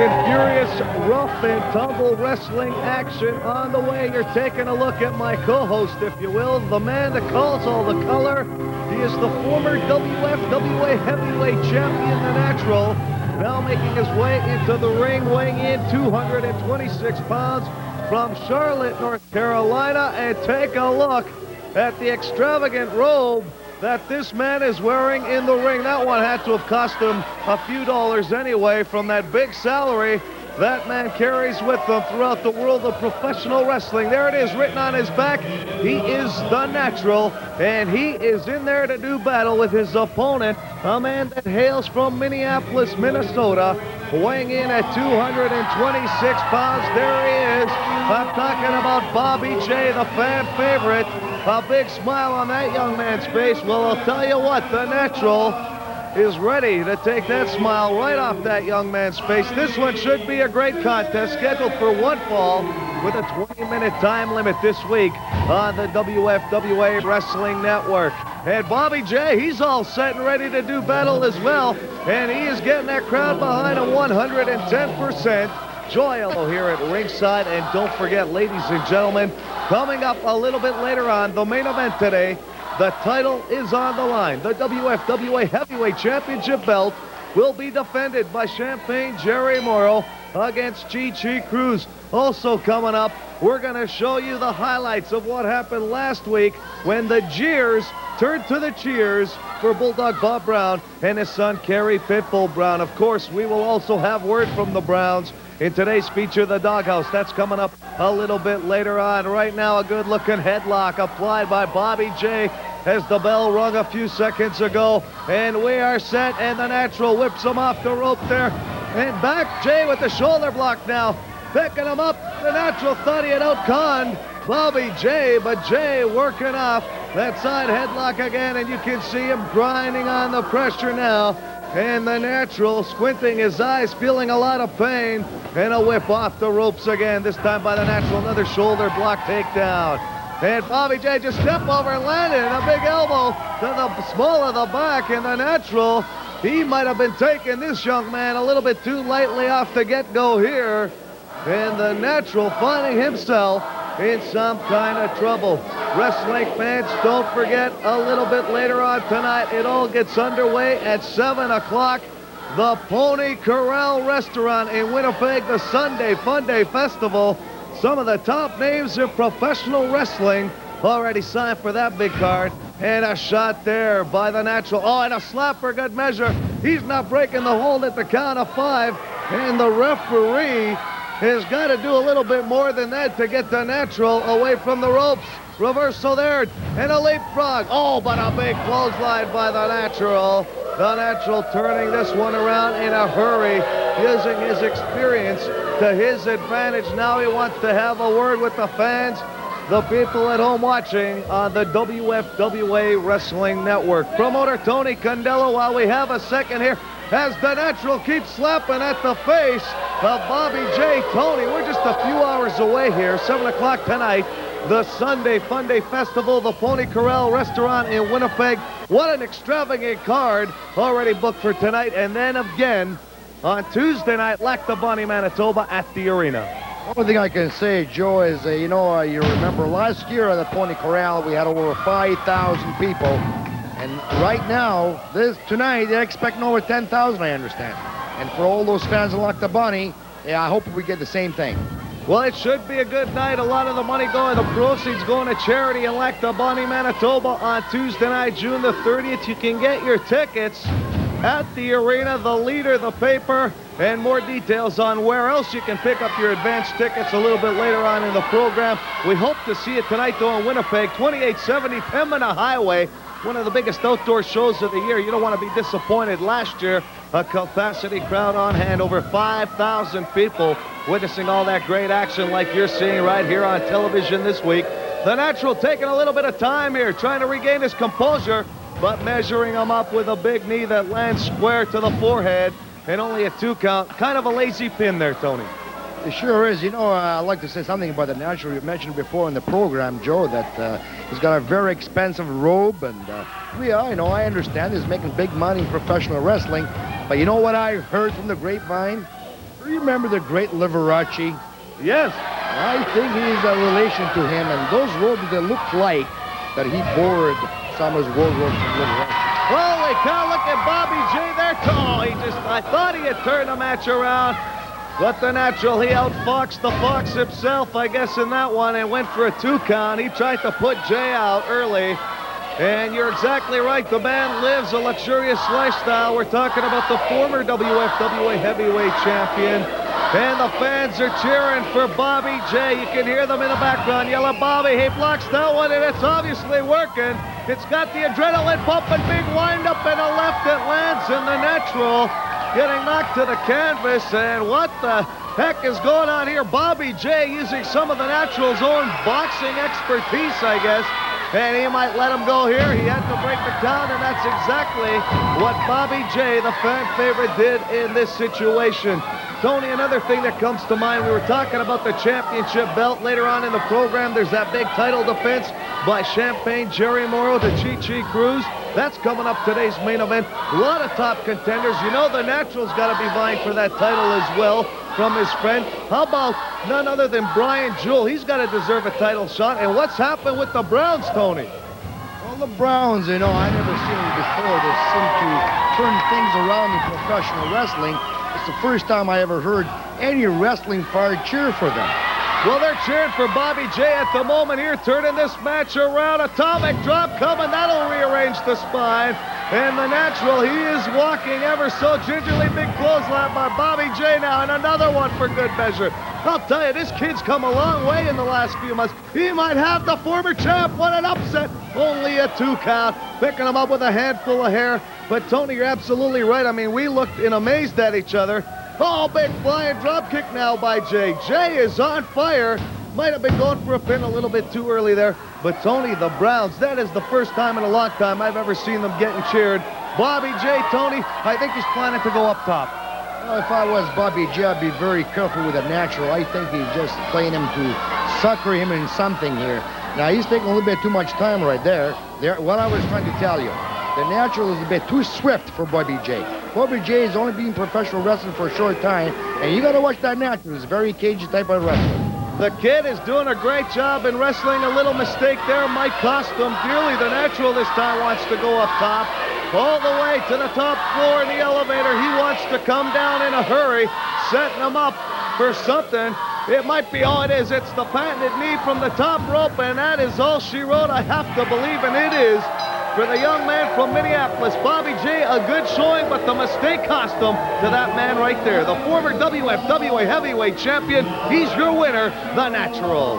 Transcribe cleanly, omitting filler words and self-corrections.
and furious, rough and tumble wrestling action on the way. You're taking a look at my co-host, if you will, the man that calls all the color. He is the former WFWA heavyweight champion, The Natural, now making his way into the ring, weighing in 226 pounds from Charlotte, North Carolina. And take a look at the extravagant robe that this man is wearing in the ring. That one had to have cost him a few dollars anyway from that big salary that man carries with him throughout the world of professional wrestling. There it is, written on his back. He is The Natural, and he is in there to do battle with his opponent, a man that hails from Minneapolis, Minnesota, weighing in at 226 pounds. There he is. I'm talking about Bobby J, the fan favorite. A big smile on that young man's face. Well, I'll tell you what, The Natural is ready to take that smile right off that young man's face. This one should be a great contest, scheduled for one fall with a 20-minute time limit this week on the WFWA Wrestling Network. And Bobby J, he's all set and ready to do battle as well, and he is getting that crowd behind him 110%. Joyful here at ringside. And don't forget, ladies and gentlemen, coming up a little bit later on, the main event today, the title is on the line. The WFWA Heavyweight Championship belt will be defended by Champagne Jerry Morrow against Chi Cruz. Also coming up, we're going to show you the highlights of what happened last week when the jeers turned to the cheers for Bulldog Bob Brown and his son Kerry Pitbull Brown. Of course, we will also have word from the Browns in today's feature, The Doghouse. That's coming up a little bit later on. Right now, a good-looking headlock applied by Bobby J as the bell rung a few seconds ago. And we are set, and The Natural whips him off the rope there. And back Jay with the shoulder block now. Picking him up. The Natural thought he had outconned Bobby J, but Jay working off that side headlock again, and you can see him grinding on the pressure now. And The Natural squinting his eyes, feeling a lot of pain, and a whip off the ropes again, this time by The Natural. Another shoulder block takedown. And Bobby J just stepped over and landed a big elbow to the small of the back. And The Natural, he might have been taking this young man a little bit too lightly off the get-go here. And The Natural finding himself in some kind of trouble. Wrestling fans, don't forget, a little bit later on tonight, it all gets underway at 7 o'clock. The Pony Corral Restaurant in Winnipeg, the Sunday Fun Day Festival. Some of the top names in professional wrestling already signed for that big card. And a shot there by The Natural. Oh, and a slap for good measure. He's not breaking the hold at the count of 5. And the referee has got to do a little bit more than that to get The Natural away from the ropes. Reversal there, and a leapfrog. Oh, but a big clothesline by The Natural. The Natural turning this one around in a hurry, using his experience to his advantage. Now he wants to have a word with the fans, the people at home watching on the WFWA Wrestling Network. Promoter Tony Condello, while we have a second here, as The Natural keeps slapping at the face of Bobby J. Tony, we're just a few hours away here, 7 o'clock tonight. The Sunday Fun Day Festival, the Pony Corral Restaurant in Winnipeg. What an extravagant card already booked for tonight. And then again on Tuesday night, Lac the Bonnie, Manitoba at the arena. One thing I can say, Joe, is, you remember last year at the Pony Corral, we had over 5,000 people. And right now, tonight, they're expecting over 10,000, I understand. And for all those fans of Lac the Bonnie, yeah, I hope we get the same thing. Well, it should be a good night. A lot of the money going, the proceeds going to charity in Lac the Bonnie, Manitoba on Tuesday night, June the 30th. You can get your tickets at the arena, the leader, the paper, and more details on where else you can pick up your advance tickets a little bit later on in the program. We hope to see it tonight, though, in Winnipeg, 2870 Pembina Highway, one of the biggest outdoor shows of the year. You don't want to be disappointed. Last year, a capacity crowd on hand, over 5,000 people witnessing all that great action like you're seeing right here on television this week. The Natural taking a little bit of time here, trying to regain his composure, but measuring him up with a big knee that lands square to the forehead, and only a 2 count. Kind of a lazy pin there, Tony. It sure is. I'd like to say something about The Natural. You mentioned before in the program, Joe, that he's got a very expensive robe, and I understand he's making big money in professional wrestling. But you know what I heard from the grapevine? Remember the great Liberace? Yes. I think he's a relation to him, and those robes, they look like that he borrowed some of his wardrobe from Liberace. Holy cow, look at Bobby J there. Oh, I thought he had turned the match around. But the Natural, he outfoxed the Fox himself, I guess, in that one, and went for a 2 count. He tried to put Jay out early. And you're exactly right. The man lives a luxurious lifestyle. We're talking about the former WFWA heavyweight champion. And the fans are cheering for Bobby J. You can hear them in the background yelling, Bobby. He blocks that one, and it's obviously working. It's got the adrenaline pumping, big wind-up and a left that lands in the Natural. Getting knocked to the canvas, and what the heck is going on here? Bobby J using some of the Natural's own boxing expertise, I guess. And he might let him go here. He had to break the count, and that's exactly what Bobby J, the fan favorite, did in this situation. Tony, another thing that comes to mind, we were talking about the championship belt later on in the program. There's that big title defense by Champagne Jerry Morrow to Chi Cruz. That's coming up today's main event. A lot of top contenders. You know the Natural's got to be vying for that title as well from his friend. How about none other than Brian Jewell? He's got to deserve a title shot. And what's happened with the Browns, Tony? Well, the Browns, you know, I never seen them before. They seem to turn things around in professional wrestling. It's the first time I ever heard any wrestling fan cheer for them. Well, they're cheering for Bobby J at the moment here, turning this match around. Atomic drop coming. That'll rearrange the spine. And the Natural, he is walking ever so gingerly. Big clothesline by Bobby J now, and another one for good measure. I'll tell you, this kid's come a long way in the last few months. He might have the former champ. What an upset. Only a 2 count. Picking him up with a handful of hair. But, Tony, you're absolutely right. I mean, we looked in amazed at each other. Oh, big flying drop kick now by Jay. Jay is on fire. Might have been going for a pin a little bit too early there. But, Tony, the Browns, that is the first time in a long time I've ever seen them getting cheered. Bobby J, Tony, I think he's planning to go up top. Well, if I was Bobby J, I'd be very careful with the Natural. I think he's just playing him to sucker him in something here. Now, he's taking a little bit too much time right there. What I was trying to tell you, the Natural is a bit too swift for Bobby J. Bobby J has only been professional wrestling for a short time, and you got to watch that Natural. He's a very cagey type of wrestler. The kid is doing a great job in wrestling. A little mistake there might cost him dearly. The Natural this time wants to go up top, all the way to the top floor in the elevator. He wants to come down in a hurry, setting him up for something. It might be all it is. It's the patented knee from the top rope, and that is all she wrote. I have to believe, and it is. For the young man from Minneapolis, Bobby J, a good showing, but the mistake cost him to that man right there. The former WFWA heavyweight champion, he's your winner, the Natural.